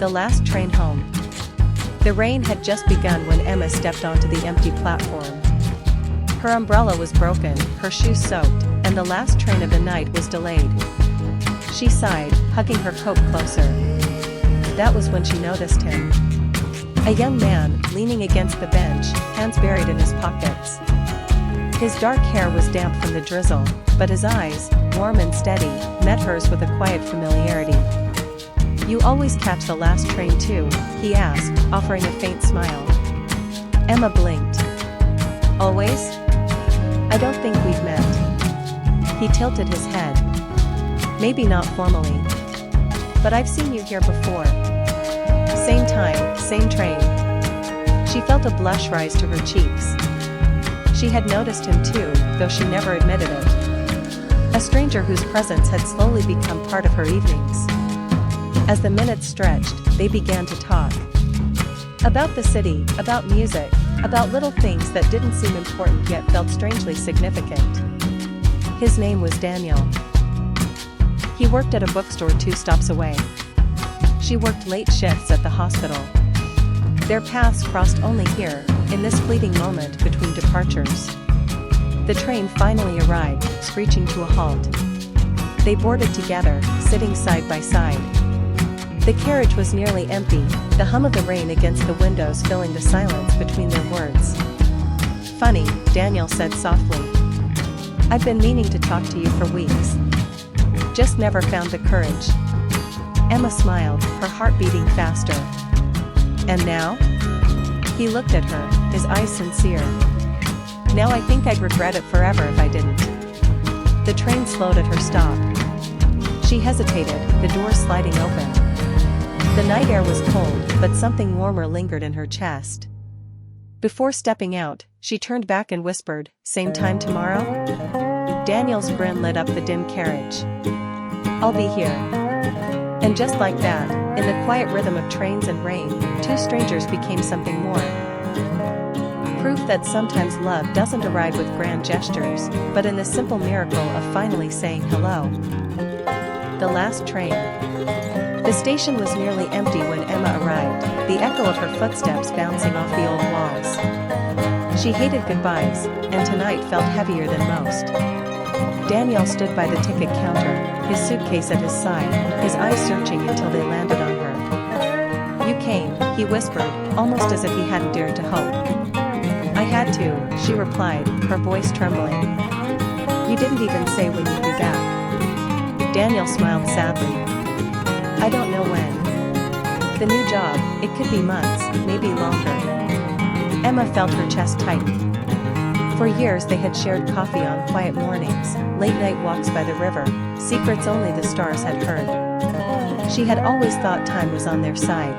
The last train home. The rain had just begun when Emma stepped onto the empty platform. Her umbrella was broken, her shoes soaked, and the last train of the night was delayed. She sighed, hugging her coat closer. That was when she noticed him. A young man, leaning against the bench, hands buried in his pockets. His dark hair was damp from the drizzle, but his eyes, warm and steady, met hers with a quiet familiarity. "You always catch the last train too?" he asked, offering a faint smile. Emma blinked. "Always? I don't think we've met." He tilted his head. "Maybe not formally. But I've seen you here before. Same time, same train." She felt a blush rise to her cheeks. She had noticed him too, though she never admitted it. A stranger whose presence had slowly become part of her evenings. As the minutes stretched, they began to talk. About the city, about music, about little things that didn't seem important yet felt strangely significant. His name was Daniel. He worked at a bookstore 2 stops away. She worked late shifts at the hospital. Their paths crossed only here, in this fleeting moment between departures. The train finally arrived, screeching to a halt. They boarded together, sitting side by side. The carriage was nearly empty, the hum of the rain against the windows filling the silence between their words. "Funny," Daniel said softly. "I've been meaning to talk to you for weeks. Just never found the courage." Emma smiled, her heart beating faster. "And now?" He looked at her, his eyes sincere. "Now I think I'd regret it forever if I didn't." The train slowed at her stop. She hesitated, the door sliding open. The night air was cold, but something warmer lingered in her chest. Before stepping out, she turned back and whispered, "Same time tomorrow?" Daniel's grin lit up the dim carriage. "I'll be here." And just like that, in the quiet rhythm of trains and rain, 2 strangers became something more. Proof that sometimes love doesn't arrive with grand gestures, but in the simple miracle of finally saying hello. The last train. The station was nearly empty when Emma arrived, the echo of her footsteps bouncing off the old walls. She hated goodbyes, and tonight felt heavier than most. Daniel stood by the ticket counter, his suitcase at his side, his eyes searching until they landed on her. "You came," he whispered, almost as if he hadn't dared to hope. "I had to," she replied, her voice trembling. "You didn't even say when you'd be back." Daniel smiled sadly. "I don't know when. The new job, it could be months, maybe longer." Emma felt her chest tighten. For years they had shared coffee on quiet mornings, late-night walks by the river, secrets only the stars had heard. She had always thought time was on their side.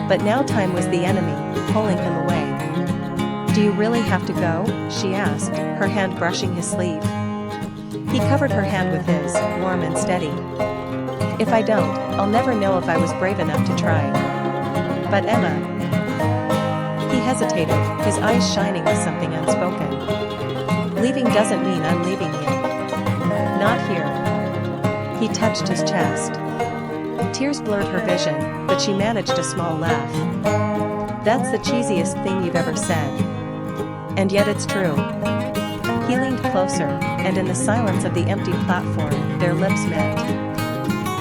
But now time was the enemy, pulling him away. "Do you really have to go?" she asked, her hand brushing his sleeve. He covered her hand with his, warm and steady. "If I don't, I'll never know if I was brave enough to try." "But Emma..." He hesitated, his eyes shining with something unspoken. "Leaving doesn't mean I'm leaving you. Not here." He touched his chest. Tears blurred her vision, but she managed a small laugh. "That's the cheesiest thing you've ever said. And yet it's true." He leaned closer, and in the silence of the empty platform, their lips met.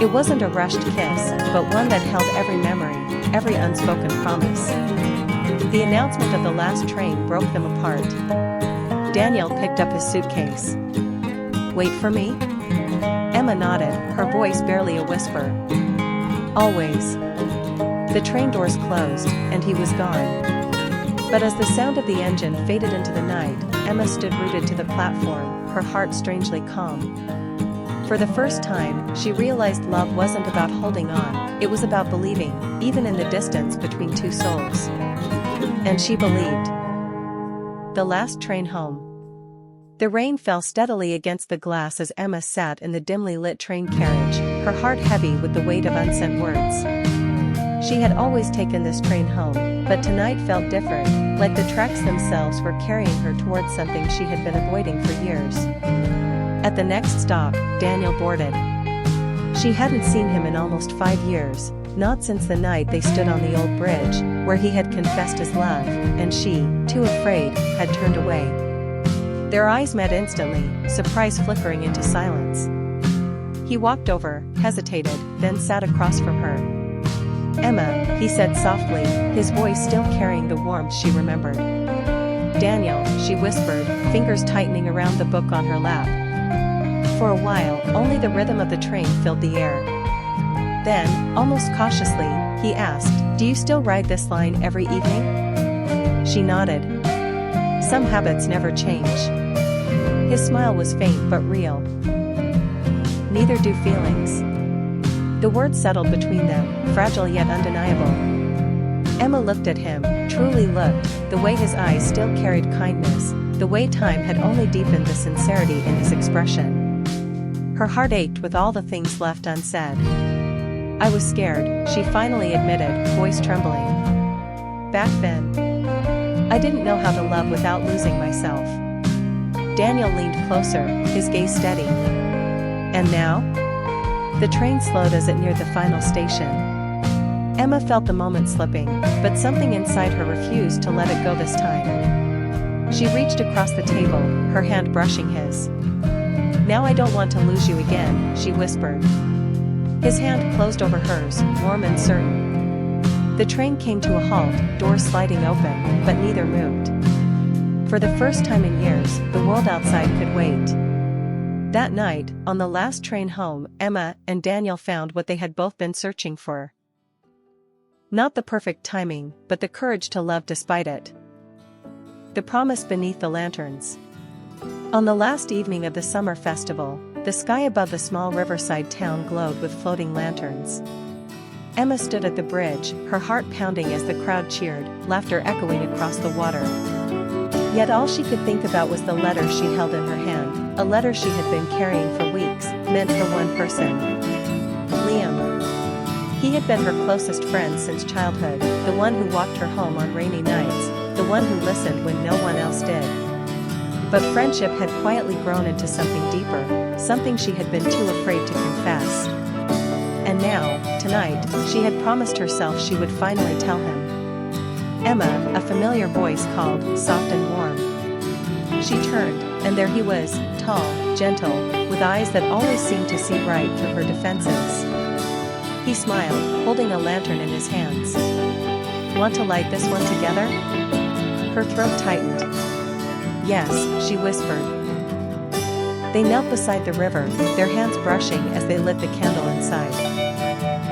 It wasn't a rushed kiss, but one that held every memory, every unspoken promise. The announcement of the last train broke them apart. Daniel picked up his suitcase. "Wait for me?" Emma nodded, her voice barely a whisper. "Always." The train doors closed, and he was gone. But as the sound of the engine faded into the night, Emma stood rooted to the platform, her heart strangely calm. For the first time, she realized love wasn't about holding on, it was about believing, even in the distance between 2 souls. And she believed. The last train home. The rain fell steadily against the glass as Emma sat in the dimly lit train carriage, her heart heavy with the weight of unsent words. She had always taken this train home, but tonight felt different, like the tracks themselves were carrying her towards something she had been avoiding for years. At the next stop, Daniel boarded. She hadn't seen him in almost 5 years, Not since the night they stood on the old bridge, where he had confessed his love, and she, too afraid, had turned away. Their eyes met instantly, surprise flickering into silence. He walked over, hesitated, then sat across from her. "Emma," he said softly, his voice still carrying the warmth she remembered. "Daniel," she whispered, fingers tightening around the book on her lap. For a while, only the rhythm of the train filled the air. Then, almost cautiously, he asked, "Do you still ride this line every evening?" She nodded. "Some habits never change." His smile was faint but real. "Neither do feelings." The words settled between them, fragile yet undeniable. Emma looked at him, truly looked, the way his eyes still carried kindness, the way time had only deepened the sincerity in his expression. Her heart ached with all the things left unsaid. "I was scared," she finally admitted, voice trembling. "Back then, I didn't know how to love without losing myself." Daniel leaned closer, his gaze steady. "And now?" The train slowed as it neared the final station. Emma felt the moment slipping, but something inside her refused to let it go this time. She reached across the table, her hand brushing his. "Now I don't want to lose you again," she whispered. His hand closed over hers, warm and certain. The train came to a halt, doors sliding open, but neither moved. For the first time in years, the world outside could wait. That night, on the last train home, Emma and Daniel found what they had both been searching for. Not the perfect timing, but the courage to love despite it. The promise beneath the lanterns. On the last evening of the summer festival, the sky above the small riverside town glowed with floating lanterns. Emma stood at the bridge, her heart pounding as the crowd cheered, laughter echoing across the water. Yet all she could think about was the letter she held in her hand, a letter she had been carrying for weeks, meant for one person. Liam. He had been her closest friend since childhood, the one who walked her home on rainy nights, the one who listened when no one else did. But friendship had quietly grown into something deeper, something she had been too afraid to confess. And now, tonight, she had promised herself she would finally tell him. "Emma," a familiar voice called, soft and warm. She turned, and there he was, tall, gentle, with eyes that always seemed to see right through her defenses. He smiled, holding a lantern in his hands. "Want to light this one together?" Her throat tightened. "Yes," she whispered. They knelt beside the river, their hands brushing as they lit the candle inside.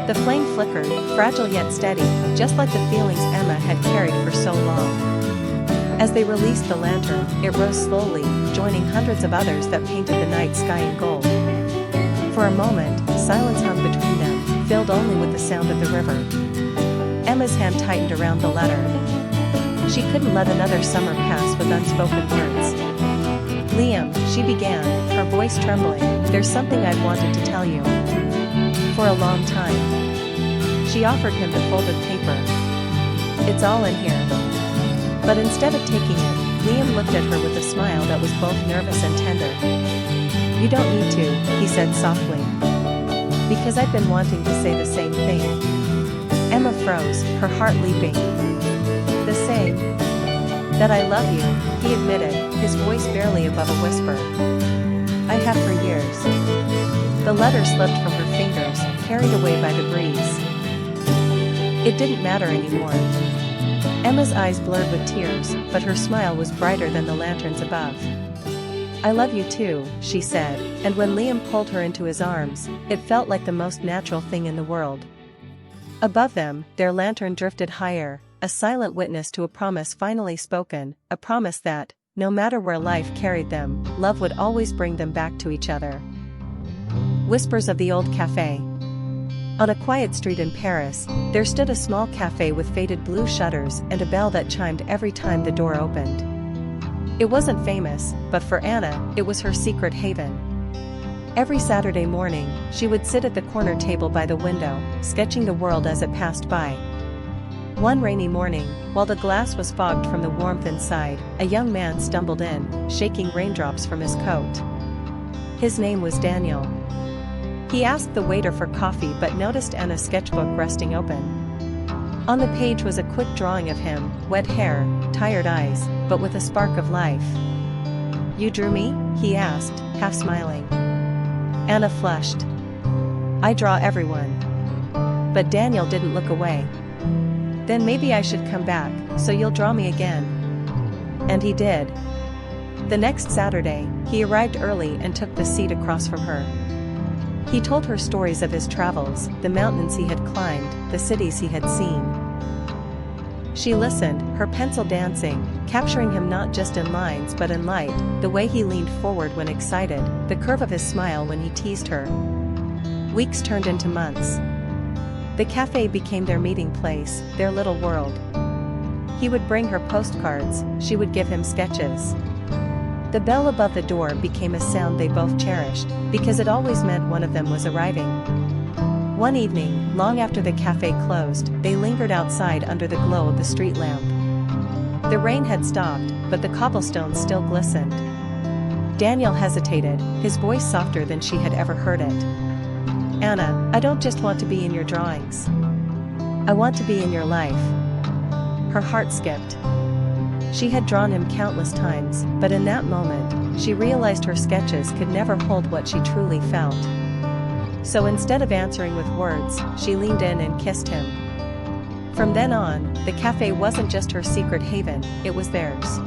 The flame flickered, fragile yet steady, just like the feelings Emma had carried for so long. As they released the lantern, it rose slowly, joining hundreds of others that painted the night sky in gold. For a moment, silence hung between them, filled only with the sound of the river. Emma's hand tightened around the letter. She couldn't let another summer pass with unspoken words. "Liam," she began, her voice trembling, "there's something I've wanted to tell you. For a long time." She offered him the folded paper. "It's all in here." But instead of taking it, Liam looked at her with a smile that was both nervous and tender. "You don't need to," he said softly. "Because I've been wanting to say the same thing." Emma froze, her heart leaping. "The same?" "That I love you," he admitted, his voice barely above a whisper. "I have for years." The letter slipped from her fingers, carried away by the breeze. It didn't matter anymore. Emma's eyes blurred with tears, but her smile was brighter than the lanterns above. "I love you too," she said, and when Liam pulled her into his arms, it felt like the most natural thing in the world. Above them, their lantern drifted higher, a silent witness to a promise finally spoken, a promise that, no matter where life carried them, love would always bring them back to each other. Whispers of the old cafe. On a quiet street in Paris, there stood a small cafe with faded blue shutters and a bell that chimed every time the door opened. It wasn't famous, but for Anna, it was her secret haven. Every Saturday morning, she would sit at the corner table by the window, sketching the world as it passed by. One rainy morning, while the glass was fogged from the warmth inside, a young man stumbled in, shaking raindrops from his coat. His name was Daniel. He asked the waiter for coffee but noticed Anna's sketchbook resting open. On the page was a quick drawing of him, wet hair, tired eyes, but with a spark of life. "You drew me?" he asked, half smiling. Anna flushed. "I draw everyone." But Daniel didn't look away. "Then maybe I should come back, so you'll draw me again." And he did. The next Saturday, he arrived early and took the seat across from her. He told her stories of his travels, the mountains he had climbed, the cities he had seen. She listened, her pencil dancing, capturing him not just in lines but in light, the way he leaned forward when excited, the curve of his smile when he teased her. Weeks turned into months. The cafe became their meeting place, their little world. He would bring her postcards, she would give him sketches. The bell above the door became a sound they both cherished, because it always meant one of them was arriving. One evening, long after the cafe closed, they lingered outside under the glow of the street lamp. The rain had stopped, but the cobblestones still glistened. Daniel hesitated, his voice softer than she had ever heard it. "Anna, I don't just want to be in your drawings. I want to be in your life." Her heart skipped. She had drawn him countless times, but in that moment, she realized her sketches could never hold what she truly felt. So instead of answering with words, she leaned in and kissed him. From then on, the cafe wasn't just her secret haven, it was theirs.